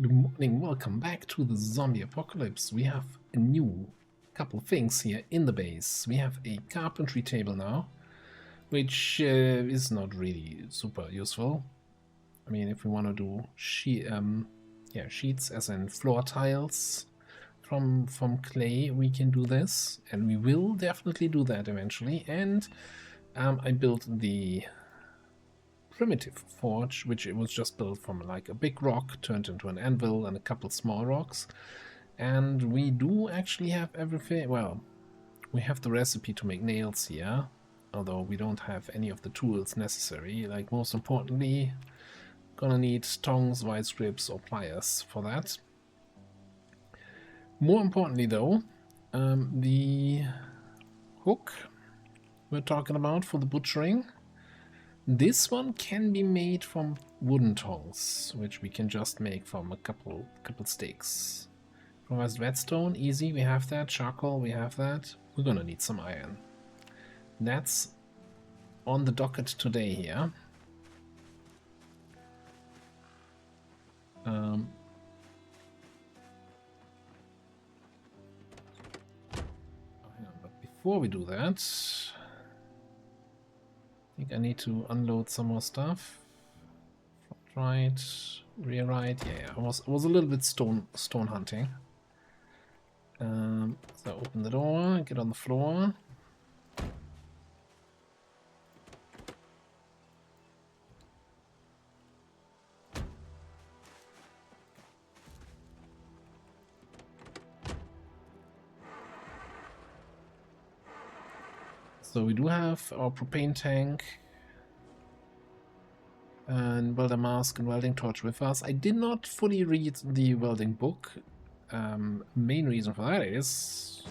Good morning, welcome back to the zombie apocalypse. We have a new couple of things here in the base. We have a carpentry table now, which is not really super useful. I mean, if we want to do sheets as in floor tiles from clay, we can do this, and we will definitely do that eventually. And I built the primitive forge, which it was just built from like a big rock turned into an anvil and a couple small rocks. And we do actually have everything. Well, we have the recipe to make nails here, although we don't have any of the tools necessary. Like, most importantly, gonna need tongs, vice grips, or pliers for that. More importantly though, the hook we're talking about for the butchering, this one can be made from wooden tongs, which we can just make from a couple sticks. Provides redstone, easy, we have that. Charcoal, we have that. We're gonna need some iron. That's on the docket today here. But before we do that, I think I need to unload some more stuff. Front right, rear right. Yeah, I was a little bit stone hunting. So open the door, get on the floor. So we do have our propane tank and welder mask and welding torch with us. I did not fully read the welding book. Main reason for that is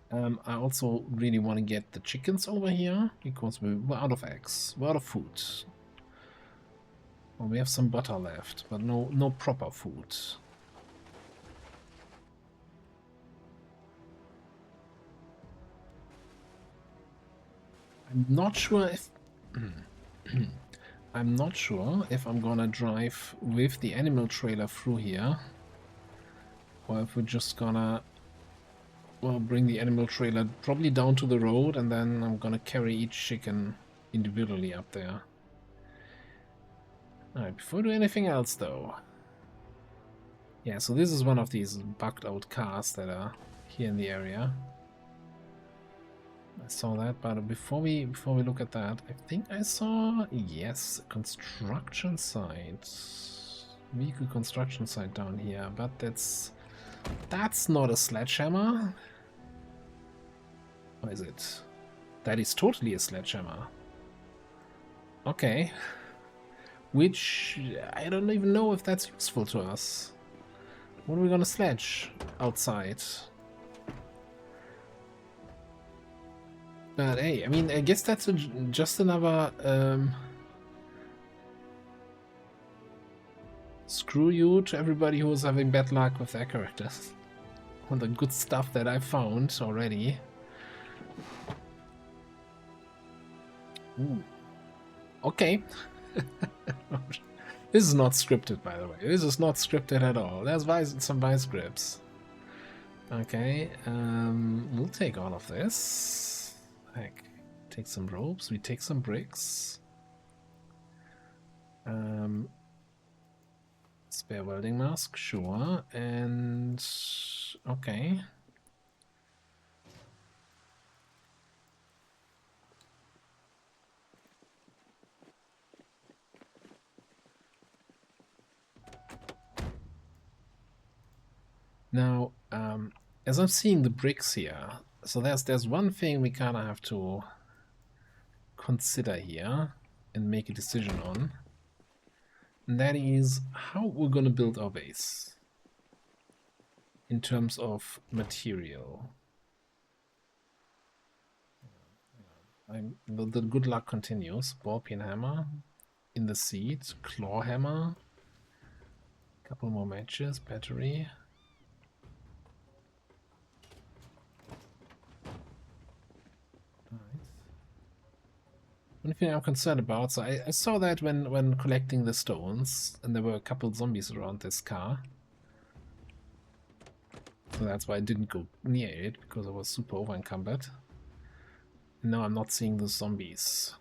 I also really want to get the chickens over here because we're out of eggs, we're out of food. Well, we have some butter left, but no proper food. I'm not sure if I'm not sure if I'm gonna drive with the animal trailer through here, or if we're just gonna, well, bring the animal trailer probably down to the road, and then I'm gonna carry each chicken individually up there. Alright, before we do anything else though. Yeah, so this is one of these bugged out cars that are here in the area. I saw that, but before we look at that, I think I saw, yes, a construction site. Vehicle construction site down here, but that's not a sledgehammer. Or is it? That is totally a sledgehammer. Okay. Which, I don't even know if that's useful to us. What are we gonna sledge outside? But hey, I mean, I guess that's just another screw you to everybody who was having bad luck with their characters. All the good stuff that I found already. Ooh. Okay. This is not scripted, by the way. This is not scripted at all. There's some vice grips. Okay, we'll take all of this. Heck, take some ropes. We take some bricks. Spare welding mask, sure. And okay. Now, as I'm seeing the bricks here, so there's one thing we kind of have to consider here and make a decision on, and that is how we're going to build our base in terms of material. The good luck continues. Ball peen hammer in the seat, claw hammer, couple more matches, battery. One thing I'm concerned about, so I saw that when collecting the stones, and there were a couple zombies around this car. So that's why I didn't go near it, because I was super over encumbered. And now I'm not seeing the zombies.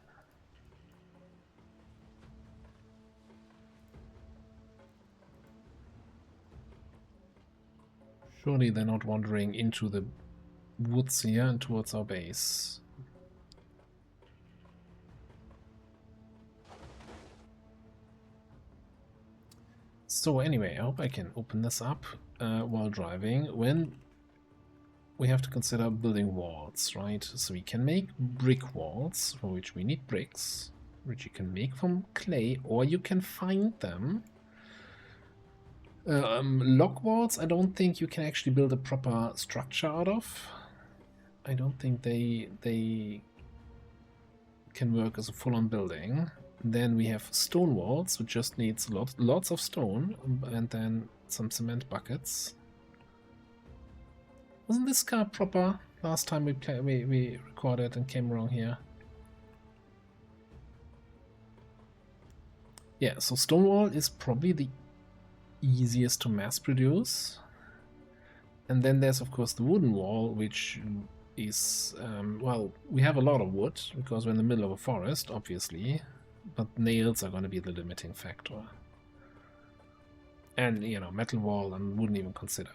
Surely they're not wandering into the woods here and towards our base. So anyway, I hope I can open this up while driving. When we have to consider building walls, right? So we can make brick walls, for which we need bricks, which you can make from clay, or you can find them. Log walls, I don't think you can actually build a proper structure out of. I don't think they can work as a full-on building. Then we have stone walls, which just needs lots of stone, and then some cement buckets. Wasn't this car proper last time we recorded and came around here? Yeah, so stone wall is probably the easiest to mass produce. And then there's of course the wooden wall, which is, well, we have a lot of wood because we're in the middle of a forest, obviously, but nails are going to be the limiting factor. And, you know, metal wall I wouldn't even consider.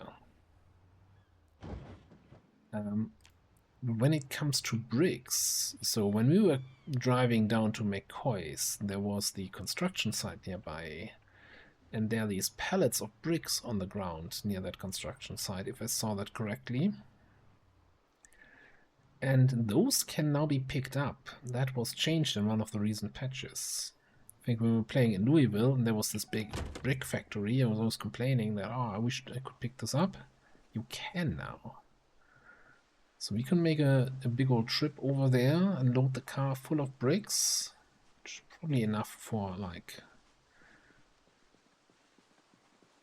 When it comes to bricks, so when we were driving down to McCoy's, there was the construction site nearby, and there are these pallets of bricks on the ground near that construction site, if I saw that correctly. And those can now be picked up. That was changed in one of the recent patches. I think when we were playing in Louisville and there was this big brick factory, I was always complaining that, oh, I wish I could pick this up. You can now. So we can make a big old trip over there and load the car full of bricks, which is probably enough for like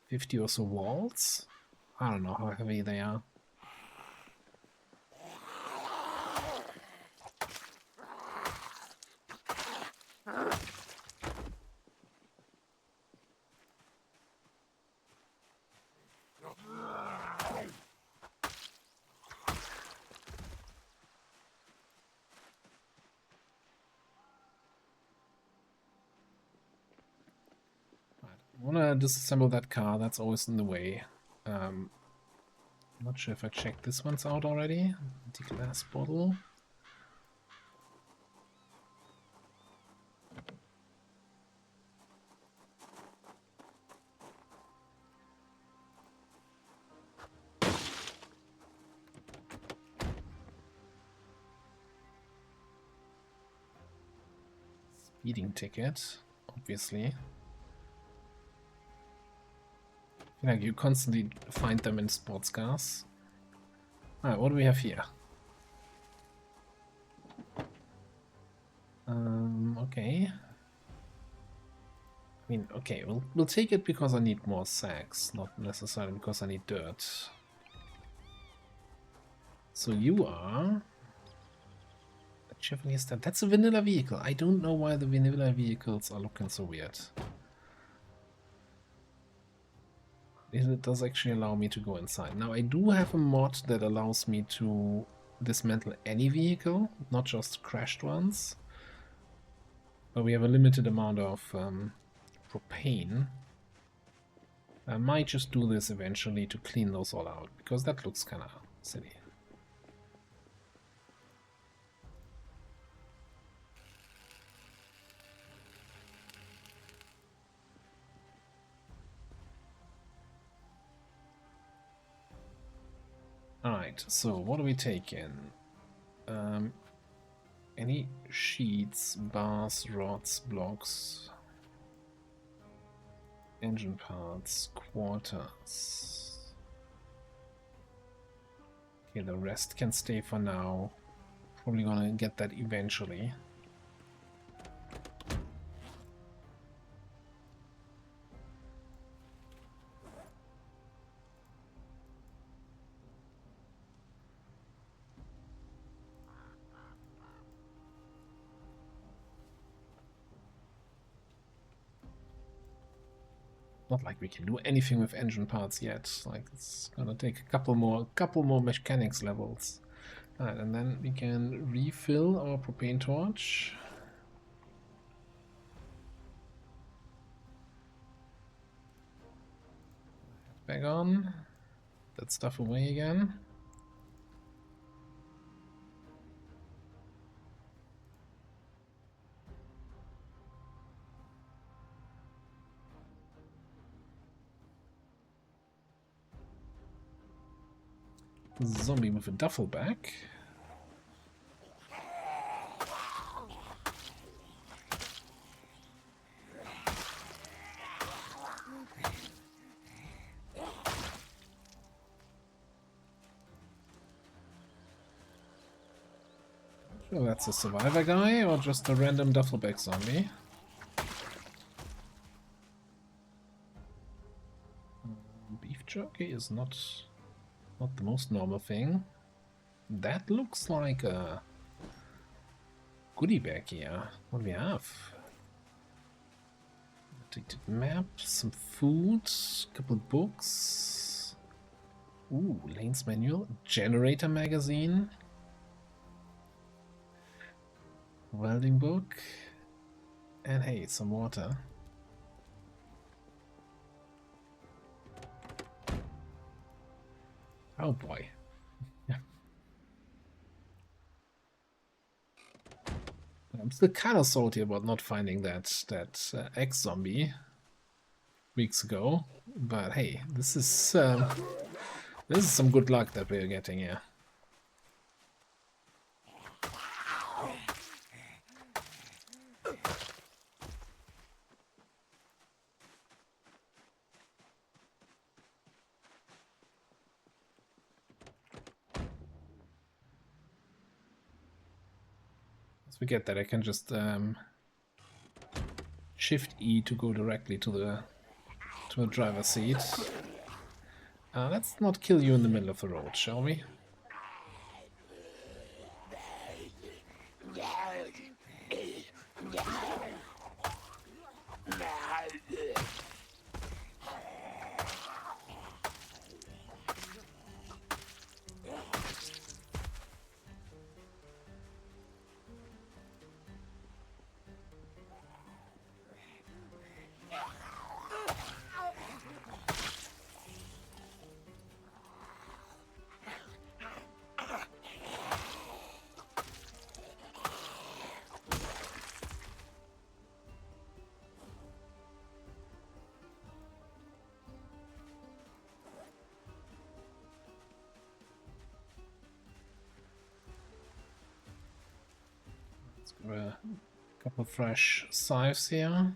50 or so walls. I don't know how heavy they are. I want to disassemble that car, that's always in the way. I'm not sure if I checked this one's out already. The glass bottle. Speeding ticket, obviously. Like you constantly find them in sports cars. Alright, what do we have here? Okay. I mean, okay, we'll take it because I need more sacks, not necessarily because I need dirt. So you are a Chevrolet Stab. That's a vanilla vehicle. I don't know why the vanilla vehicles are looking so weird. It does actually allow me to go inside. Now I do have a mod that allows me to dismantle any vehicle, not just crashed ones. But we have a limited amount of propane. I might just do this eventually to clean those all out, because that looks kind of silly. Alright, so what do we take in? Any sheets, bars, rods, blocks, engine parts, quarters. Okay, the rest can stay for now. Probably gonna get that eventually. Not like we can do anything with engine parts yet. Like it's gonna take a couple more mechanics levels. Alright, and then we can refill our propane torch. Back on. That stuff away again. Zombie with a duffel bag. Sure, that's a survivor guy or just a random duffel bag zombie. Beef jerky is not the most normal thing. That looks like a goodie bag here. What do we have? Updated map, some food, couple books. Ooh, Lane's manual, generator magazine, welding book, and hey, some water. Oh boy. I'm still kind of salty about not finding that ex-zombie weeks ago, but hey, this is some good luck that we're getting here. Forget that I can just Shift E to go directly to the driver's seat. Let's not kill you in the middle of the road, shall we? A couple of fresh scythes here.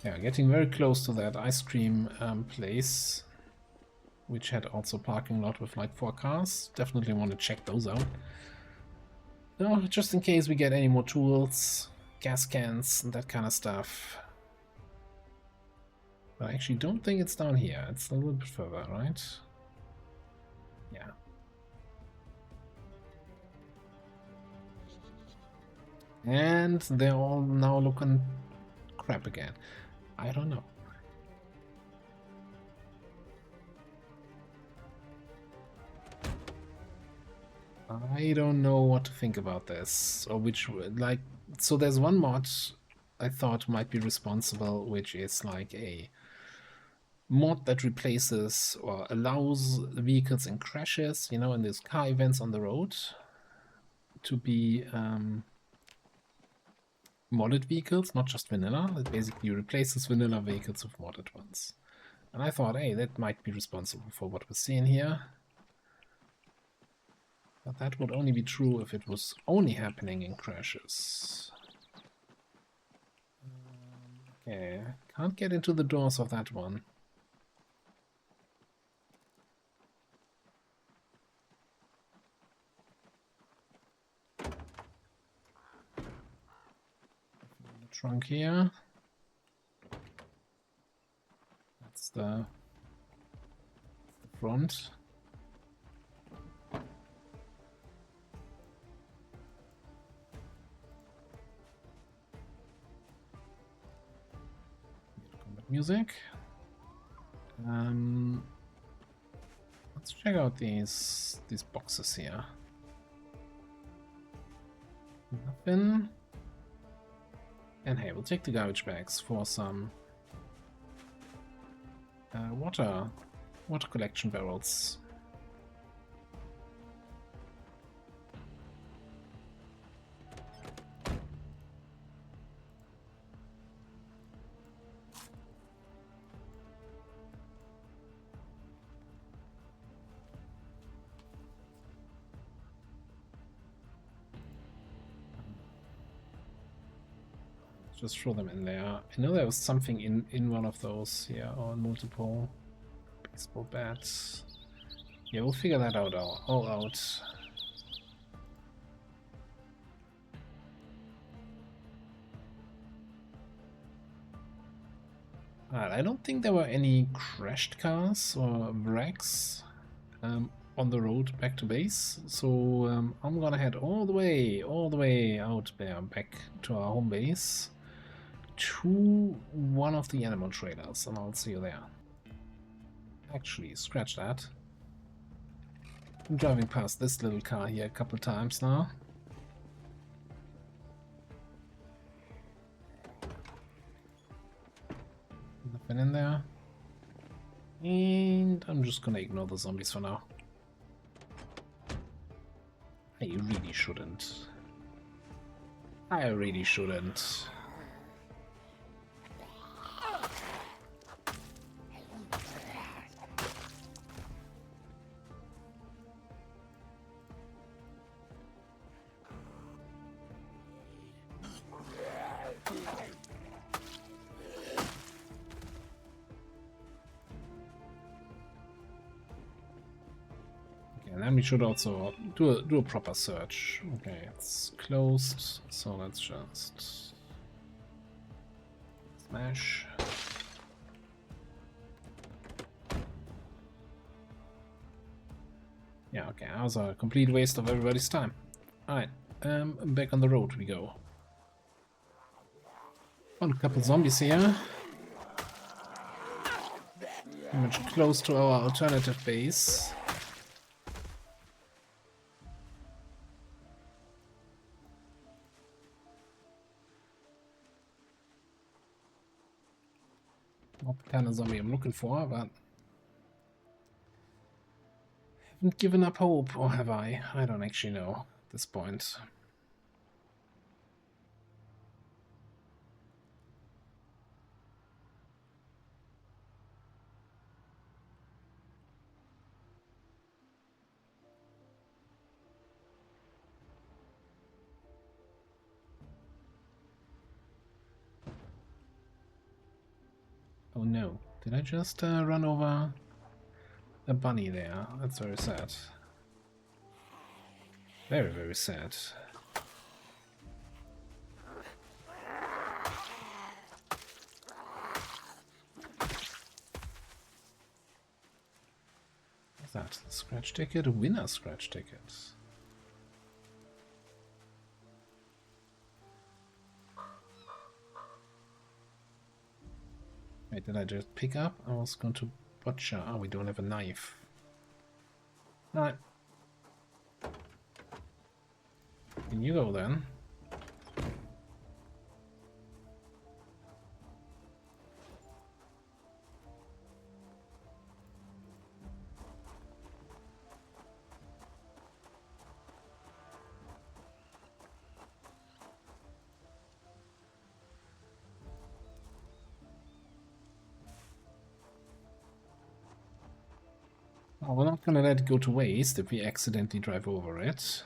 Yeah, getting very close to that ice cream place, which had also parking lot with like 4 cars. Definitely want to check those out. No, just in case we get any more tools, gas cans, and that kind of stuff. But I actually don't think it's down here. It's a little bit further, right? Yeah. And they're all now looking crap again. I don't know. I don't know what to think about this, or which, like, so there's one mod I thought might be responsible, which is like a mod that replaces or allows vehicles in crashes, you know, in these car events on the road, to be modded vehicles, not just vanilla. It basically replaces vanilla vehicles with modded ones. And I thought, hey, that might be responsible for what we're seeing here. But that would only be true if it was only happening in crashes. Okay, can't get into the doors of that one. The trunk here. That's the front. Combat music. Let's check out these boxes here. Nothing. And hey, we'll take the garbage bags for some water collection barrels. Just throw them in there. I know there was something in one of those here, or multiple baseball bats. Yeah, we'll figure that out all out. Alright, I don't think there were any crashed cars or wrecks on the road back to base, so I'm gonna head all the way out there, back to our home base, to one of the animal trailers, and I'll see you there. Actually, scratch that. I'm driving past this little car here a couple times now. Nothing in there. And I'm just gonna ignore the zombies for now. I really shouldn't. I really shouldn't. And then we should also do a proper search. Okay, it's closed, so let's just smash. Yeah, okay, that was a complete waste of everybody's time. Alright, back on the road we go. Found a couple zombies here. Much close to our alternative base. Not the kind of zombie I'm looking for, but haven't given up hope, or have I? I don't actually know at this point. Oh no, did I just run over a bunny there? That's very sad. Very, very sad. What's that? Scratch ticket? A winner scratch ticket. Wait, did I just pick up? I was going to butcher. Oh, we don't have a knife. Alright. In you go then. Oh, we're not gonna let it go to waste if we accidentally drive over it.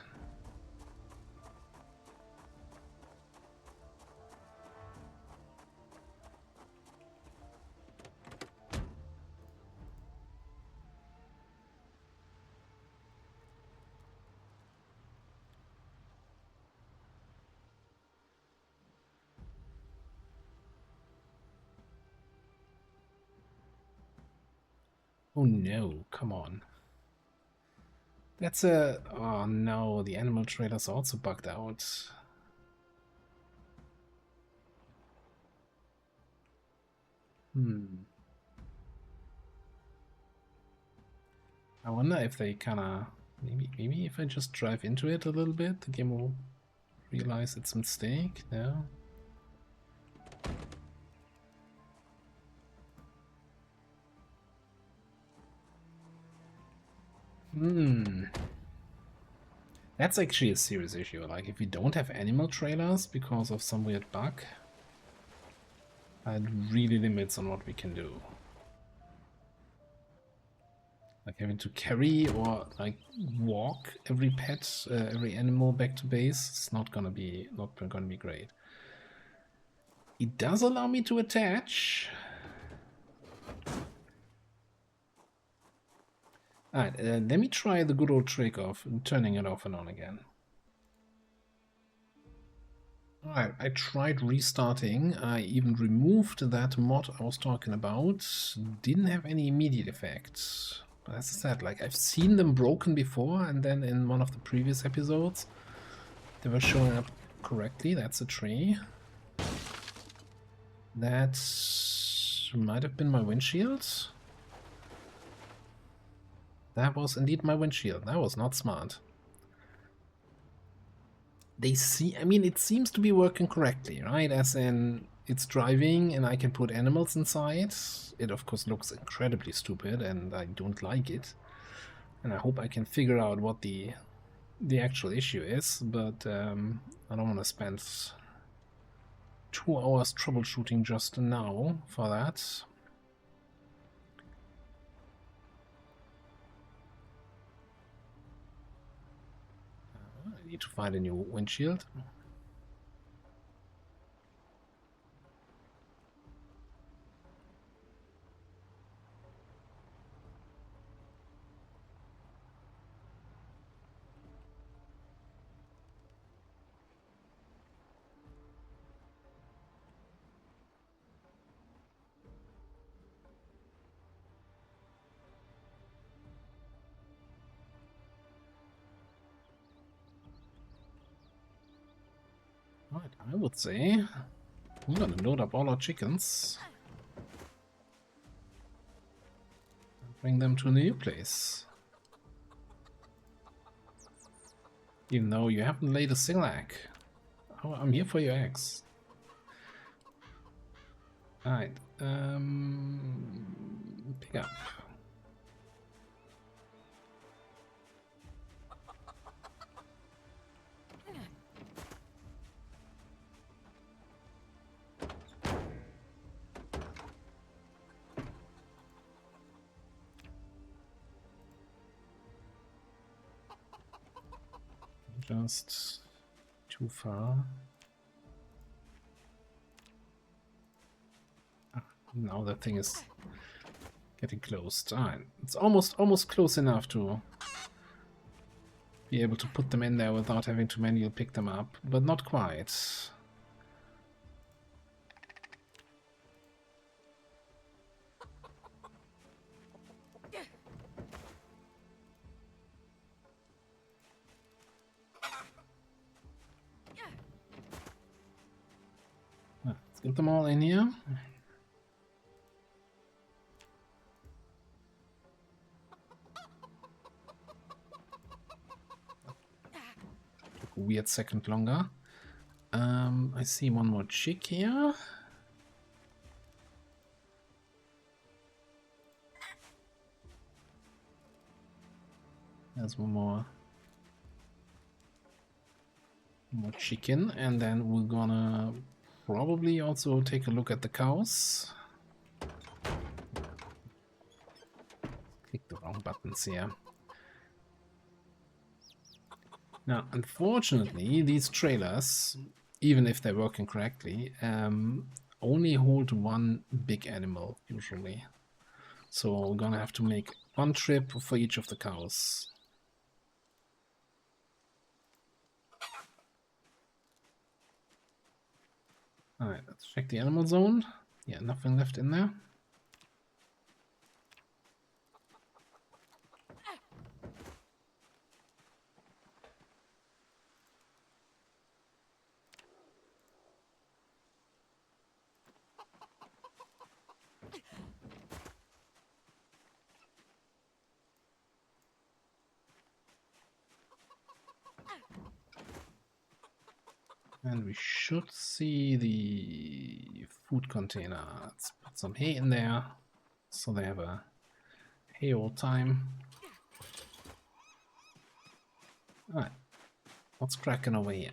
Oh no, come on. That's a... Oh no, the animal trailer's also bugged out. I wonder if they kinda... Maybe if I just drive into it a little bit, the game will realize it's a mistake. No? That's actually a serious issue. Like, if we don't have animal trailers because of some weird bug, that really limits on what we can do. Like having to carry or like walk every pet, every animal back to base, it's not gonna be great. It does allow me to attach. Alright, let me try the good old trick of turning it off and on again. Alright, I tried restarting. I even removed that mod I was talking about. Didn't have any immediate effects. But as I said, like, I've seen them broken before, and then in one of the previous episodes they were showing up correctly. That's a tree. That might have been my windshield. That was indeed my windshield. That was not smart. They see, I mean, it seems to be working correctly, right? As in, it's driving and I can put animals inside. It of course looks incredibly stupid and I don't like it. And I hope I can figure out what the actual issue is, but I don't want to spend 2 hours troubleshooting just now for that. I need to find a new windshield. Right, I would say we're gonna load up all our chickens and bring them to a new place. Even though you haven't laid a single egg. Oh, I'm here for your eggs. Alright, pick up. Just too far. Ah, now that thing is getting closed. Alright, it's almost close enough to be able to put them in there without having to manually pick them up, but not quite. Let's get them all in here. Took a weird second longer. I see one more chick here. There's one more chicken, and then we're gonna probably also take a look at the cows. Click the wrong buttons here. Now, unfortunately, these trailers, even if they're working correctly, only hold one big animal usually. So we're gonna have to make one trip for each of the cows. Alright, let's check the animal zone. Yeah, nothing left in there. And we should see the food container. Let's put some hay in there so they have a hay all time. Alright, what's cracking away here?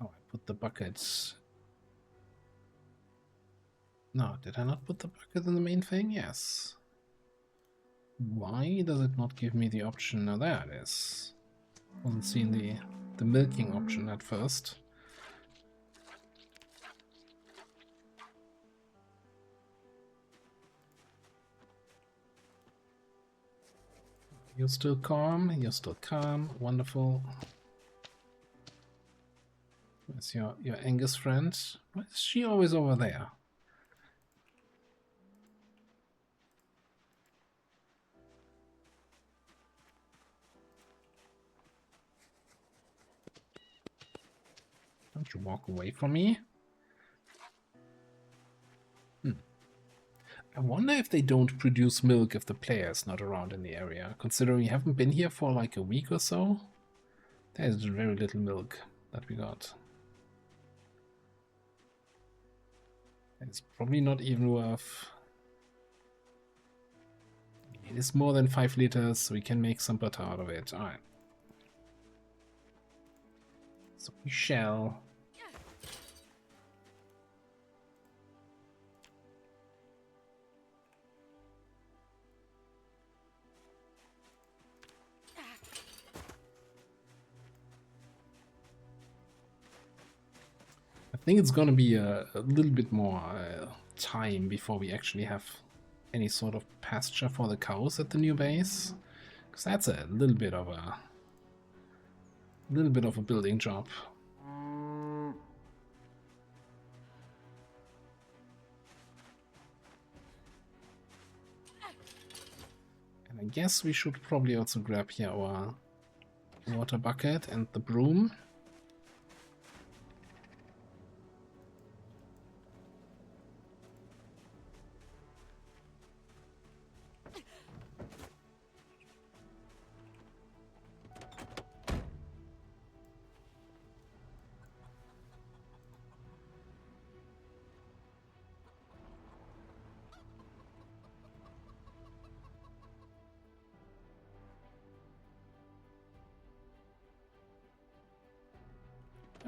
Oh, I put the buckets. No, did I not put the bucket in the main thing? Yes. Why does it not give me the option? Now there it is. Wasn't seeing the milking option at first. You're still calm. You're still calm. Wonderful. Where's your Angus friend? Why is she always over there? Don't you walk away from me? I wonder if they don't produce milk if the player is not around in the area. Considering we haven't been here for like a week or so, there's very little milk that we got. It's probably not even worth... It is more than 5 liters, so we can make some butter out of it. Alright. So we shall... I think it's gonna be a little bit more time before we actually have any sort of pasture for the cows at the new base, because that's a little bit of a building job. And I guess we should probably also grab here our water bucket and the broom.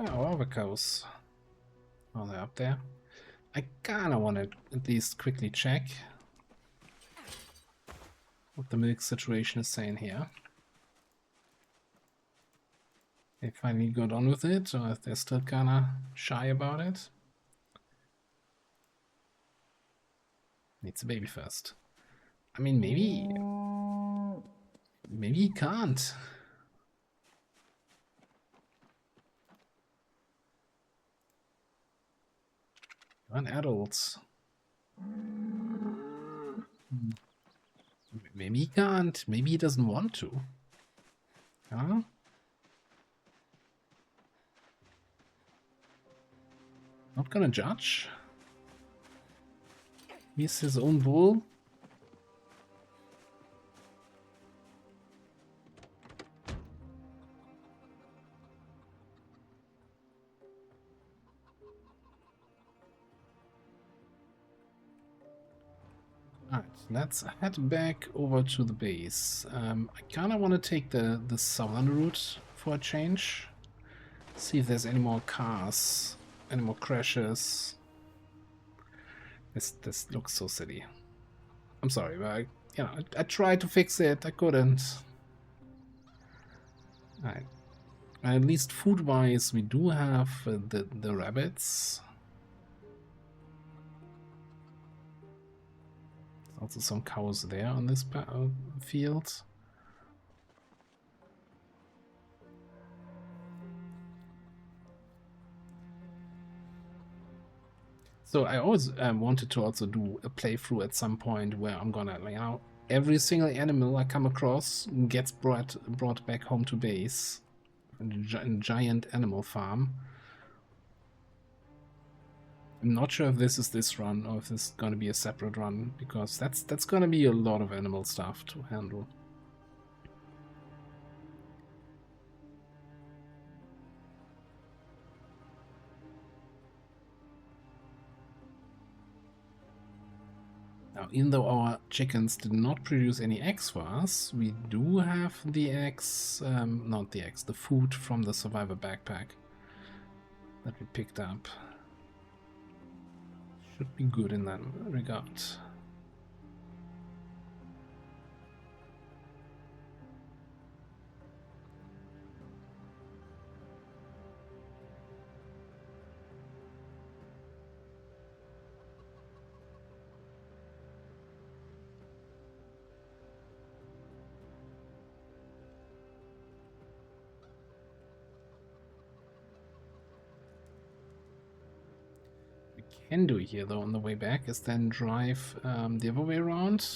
Oh, other cows. Oh, they're up there. I kinda want to at least quickly check what the milk situation is saying here. They finally got on with it, or if they're still kinda shy about it. Needs a baby first. I mean, maybe he can't. You're an adult. Maybe he can't. Maybe he doesn't want to. Huh? Not gonna judge. He's his own bull. Alright, let's head back over to the base. I kind of want to take the southern route for a change. See if there's any more cars, any more crashes. This looks so silly. I'm sorry, but I tried to fix it. I couldn't. Alright. At least food-wise, we do have the rabbits. Also some cows there on this field. So I always wanted to also do a playthrough at some point where I'm gonna, every single animal I come across gets brought back home to base. A giant animal farm. I'm not sure if this is this run or if this is going to be a separate run, because that's going to be a lot of animal stuff to handle. Now, even though our chickens did not produce any eggs for us, we do have the eggs, not the eggs, the food from the survivor backpack that we picked up. Should be good in that regard. Can do here though on the way back is then drive the other way around,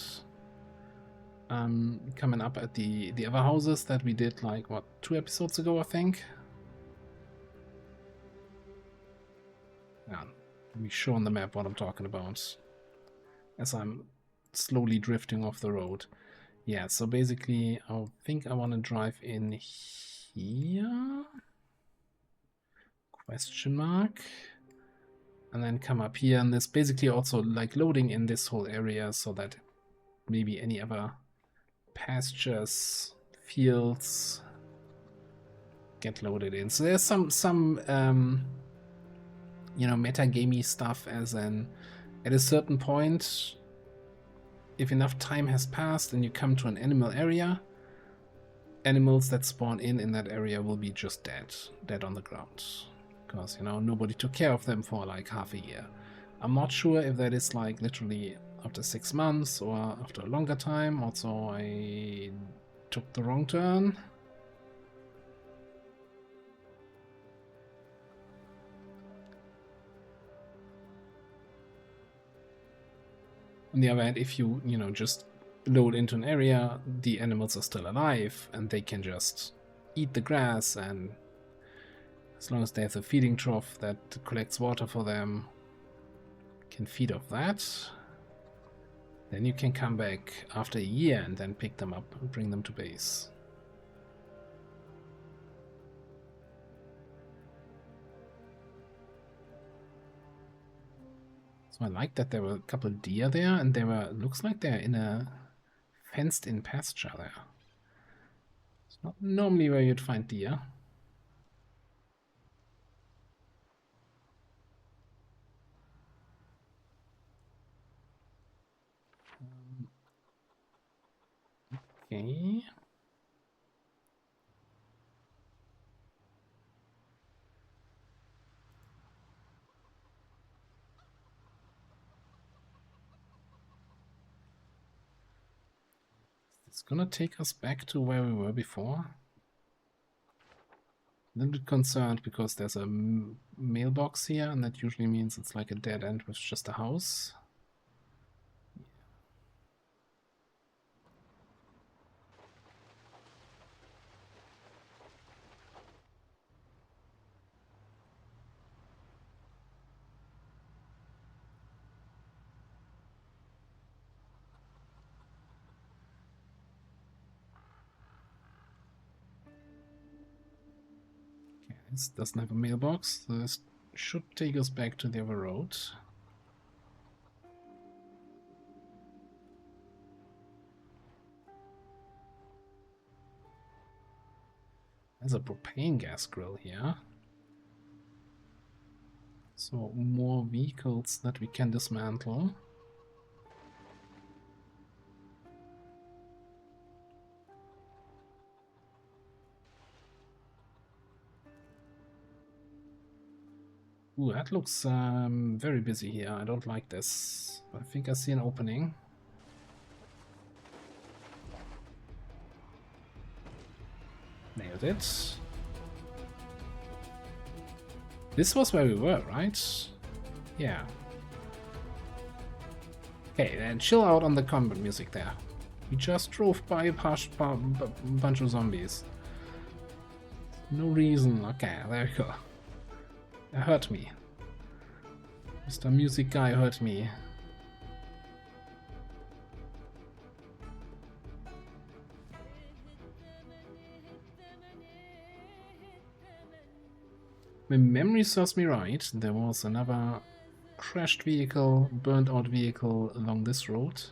coming up at the other houses that we did like what, 2 episodes ago, I think. Yeah, let me show on the map what I'm talking about as I'm slowly drifting off the road. Yeah, so basically I think I want to drive in here, question mark, and then come up here, and there's basically also like loading in this whole area so that maybe any other pastures, fields get loaded in. So there's some you know, metagamey stuff, as in at a certain point, if enough time has passed and you come to an animal area, animals that spawn in that area will be just dead on the ground. Because, you know, nobody took care of them for like half a year. I'm not sure if that is like literally after 6 months or after a longer time. Also, I took the wrong turn. On the other hand, if you know, just load into an area, the animals are still alive and they can just eat the grass, and as long as they have a feeding trough that collects water for them, can feed off that, then you can come back after a year and then pick them up and bring them to base. So I like that there were a couple of deer there, and they were, looks like they're in a fenced-in pasture there. It's not normally where you'd find deer. Okay. It's gonna take us back to where we were before. A little bit concerned because there's a mailbox here, and that usually means it's like a dead end with just a house. Okay, this doesn't have a mailbox. This should take us back to the other road. There's a propane gas grill here. So more vehicles that we can dismantle. Ooh, that looks very busy here. I don't like this. I think I see an opening. Nailed it. This was where we were, right? Yeah. Okay, then chill out on the combat music there. We just drove by a bunch of zombies. No reason. Okay, there we go. That hurt me. Mr. Music Guy hurt me. My memory serves me right, there was another crashed vehicle, burned out vehicle along this road.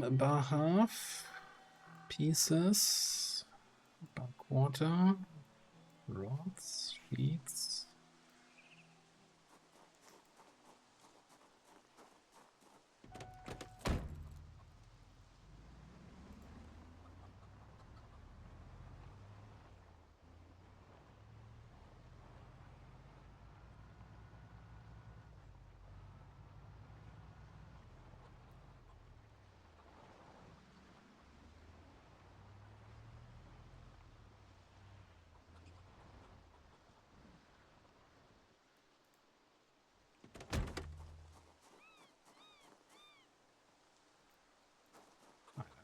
Bar half, pieces, bar quarter, rods, sheets.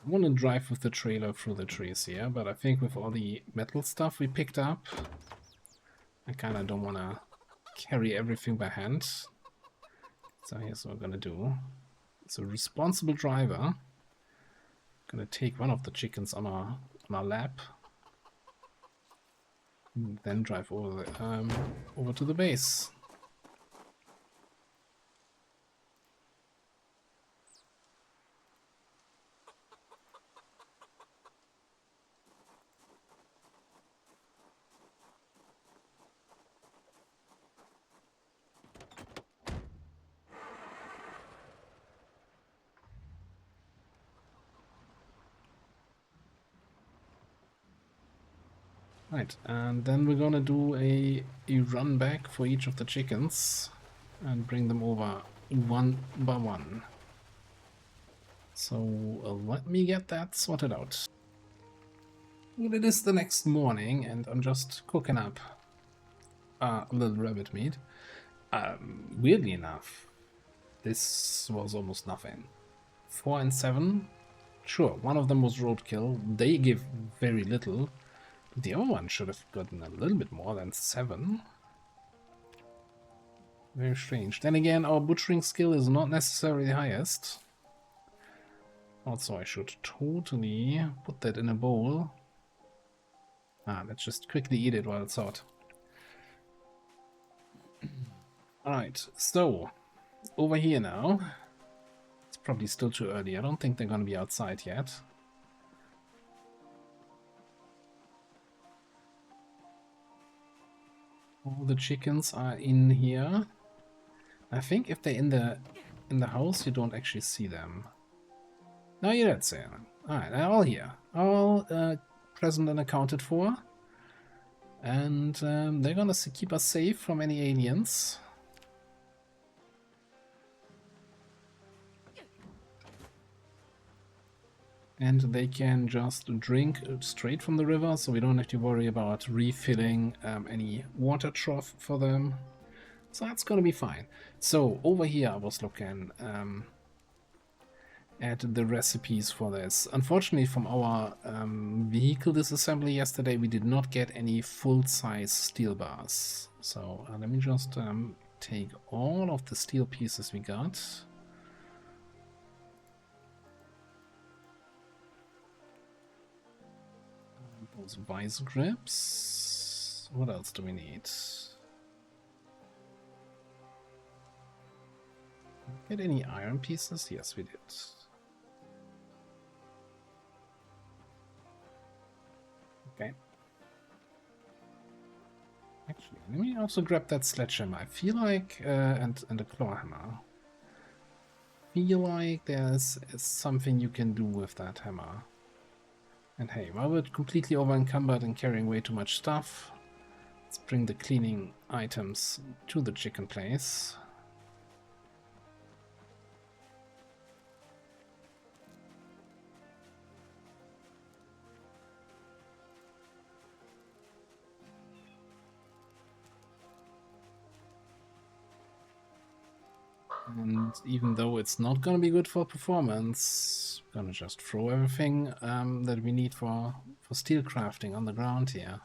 I want to drive with the trailer through the trees here, but I think with all the metal stuff we picked up, I kind of don't want to carry everything by hand. So here's what we're going to do. It's a responsible driver. Going to take one of the chickens on our lap. And then drive over to the base. Right, and then we're gonna do a run back for each of the chickens and bring them over one by one. So let me get that sorted out. Well, it is the next morning and I'm just cooking up a little rabbit meat. Weirdly enough, this was almost nothing. 4 and 7, sure, one of them was roadkill. They give very little. The other one should have gotten a little bit more than 7. Very strange. Then again, our butchering skill is not necessarily the highest. Also, I should totally put that in a bowl. Let's just quickly eat it while it's hot. Alright, so, over here now. It's probably still too early. I don't think they're gonna be outside yet. All the chickens are in here. I think if they're in the house, you don't actually see them. No, you don't see them. Alright, they're all here. All present and accounted for. And they're gonna keep us safe from any aliens. And they can just drink straight from the river, so we don't have to worry about refilling any water trough for them. So that's gonna be fine. So over here I was looking at the recipes for this. Unfortunately, from our vehicle disassembly yesterday, we did not get any full-size steel bars. So let me just take all of the steel pieces we got. Those vice grips. What else do we need? Get any iron pieces? Yes, we did. Okay. Actually, let me also grab that sledgehammer. I feel like, and a claw hammer. Feel like there's something you can do with that hammer. And hey, while we're completely over encumbered and carrying way too much stuff, let's bring the cleaning items to the chicken place. And even though it's not gonna be good for performance, I'm gonna just throw everything that we need for steel crafting on the ground here.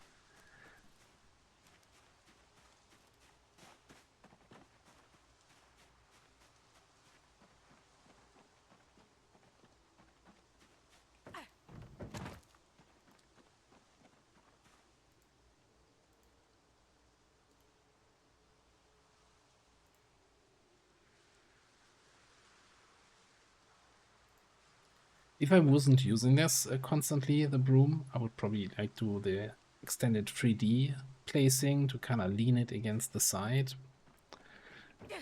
If I wasn't using this constantly, the broom, I would probably like do the extended 3D placing to kind of lean it against the side.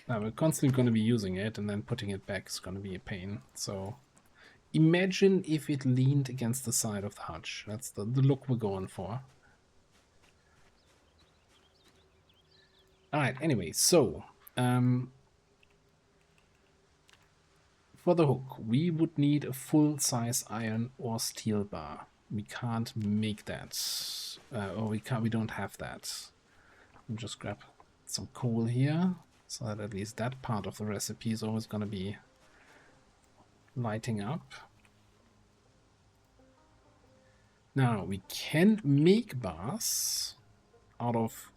We're constantly going to be using it, and then putting it back is going to be a pain. So imagine if it leaned against the side of the hutch. That's the look we're going for. Alright, anyway, so for the hook, we would need a full-size iron or steel bar. We can't make that, or we don't have that. I'll just grab some coal here, so that at least that part of the recipe is always going to be lighting up. Now, we can make bars out of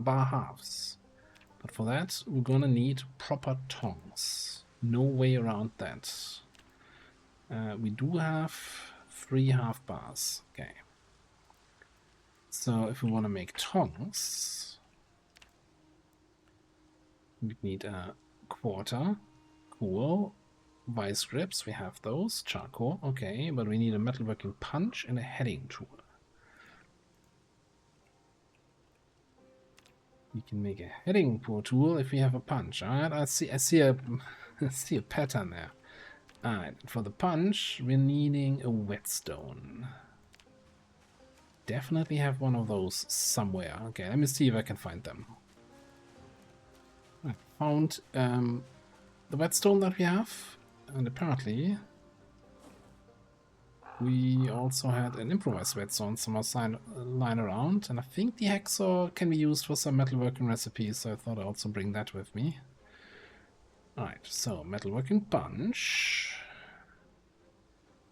bar halves, but for that, we're going to need proper tongs. No way around that. We do have 3 half bars. Okay. So if we want to make tongs, we need a quarter. Cool. Vice grips, we have those. Charcoal, okay, but we need a metalworking punch and a heading tool. We can make a heading tool if we have a punch. Alright, I see a I see a pattern there. Alright, for the punch, we're needing a whetstone. Definitely have one of those somewhere. Okay, let me see if I can find them. I found the whetstone that we have, and apparently we also had an improvised whetstone somewhere lying around, and I think the hacksaw can be used for some metalworking recipes, so I thought I'd also bring that with me. Alright, so metalworking punch.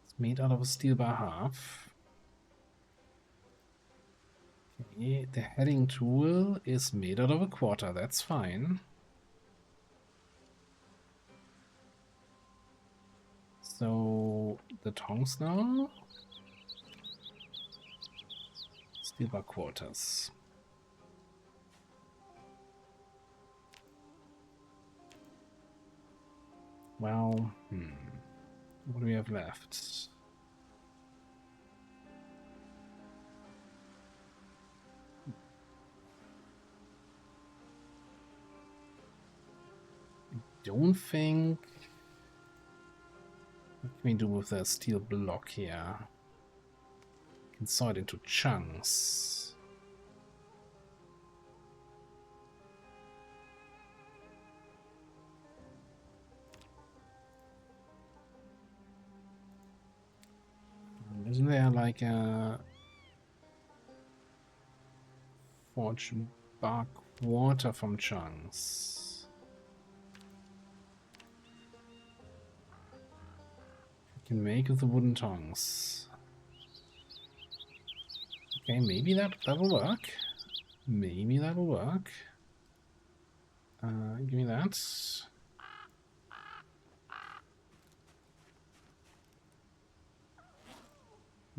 It's made out of a steel bar half. Okay, the heading tool is made out of a quarter, that's fine. So the tongs now. Steel bar quarters. Well, what do we have left? I don't think... What can we do with the steel block here? We can saw it into chunks. Isn't there like a forge bar quarter from chunks? We can make with the wooden tongs. Okay, maybe that'll work. Maybe that'll work. Give me that.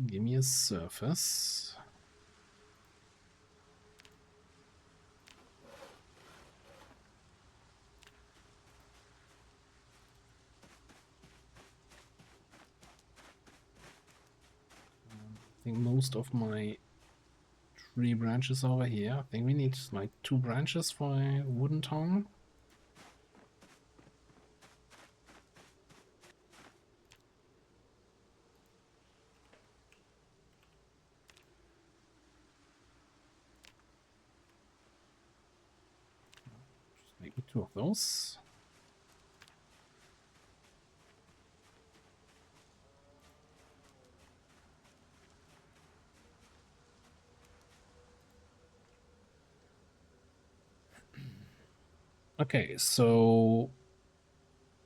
Give me a surface. I think most of my tree branches over here. I think we need like 2 branches for a wooden tongue. Just make 2 of those. Okay, so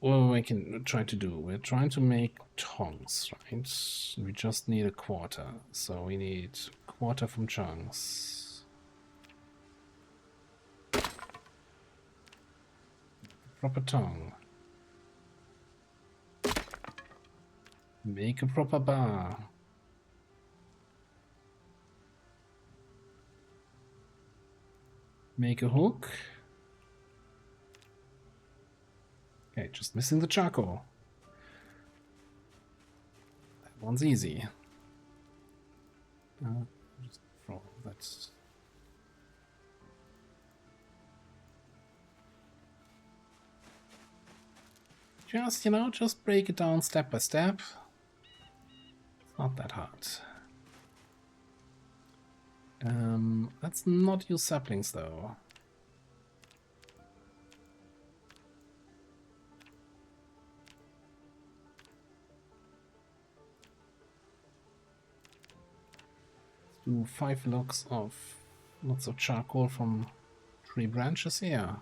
what we can try to do, we're trying to make tongs, right? We just need a quarter, so we need a quarter from chunks. Proper tongue. Make a proper bar. Make a hook. Okay, just missing the charcoal. That one's easy. Just throw that. Just, you know, just break it down step by step. It's not that hard. Let's not use saplings though. Let's do 5 logs of lots of charcoal from tree branches here.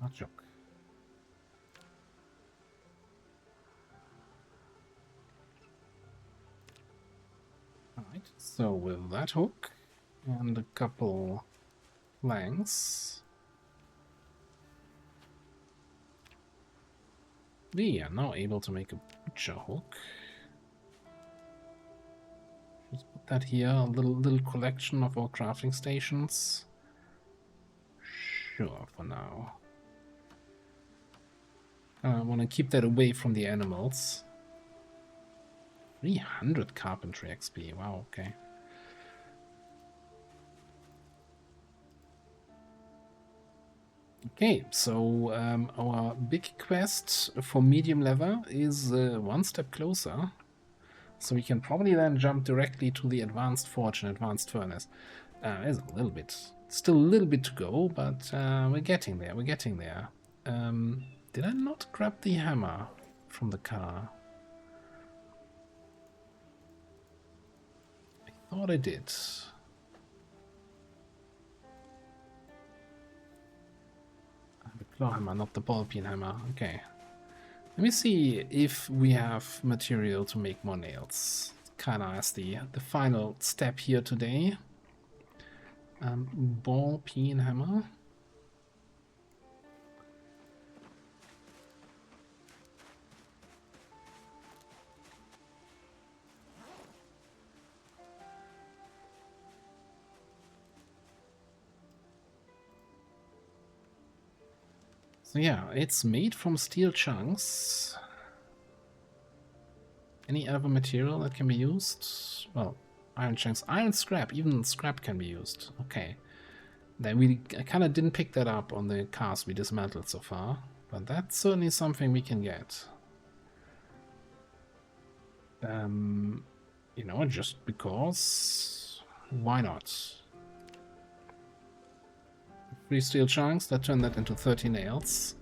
Not joke. Alright, so with that hook and a couple planks, we are now able to make a butcher hook. Just put that here, a little collection of our crafting stations. Sure, for now. I want to keep that away from the animals. 300 carpentry XP, wow, okay. Okay, so our big quest for medium level is one step closer. So we can probably then jump directly to the advanced forge and advanced furnace. There's a little bit, still a little bit to go, but we're getting there, we're getting there. Did I not grab the hammer from the car? I thought I did. The claw hammer, not the ball peen hammer. Okay. Let me see if we have material to make more nails. Kinda as the final step here today. Ball peen hammer. So yeah, it's made from steel chunks. Any other material that can be used? Well, iron chunks, iron scrap, even scrap can be used. Okay. Then I kind of didn't pick that up on the cars we dismantled so far, but that's certainly something we can get. You know, just because, why not? 3 steel chunks, that turned that into 30 nails.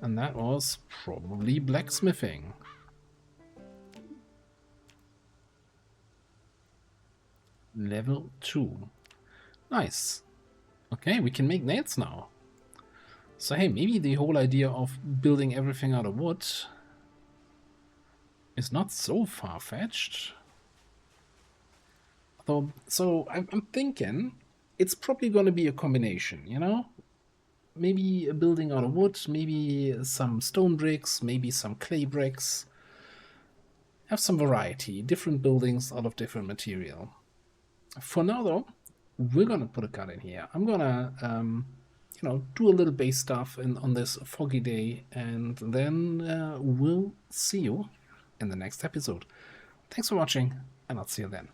And that was probably blacksmithing. Level 2. Nice. Okay, we can make nails now. So hey, maybe the whole idea of building everything out of wood is not so far-fetched. So I'm thinking it's probably going to be a combination, you know? Maybe a building out of wood, maybe some stone bricks, maybe some clay bricks. Have some variety, different buildings out of different material. For now, though, we're going to put a cut in here. I'm going to, you know, do a little base stuff on this foggy day, and then we'll see you in the next episode. Thanks for watching, and I'll see you then.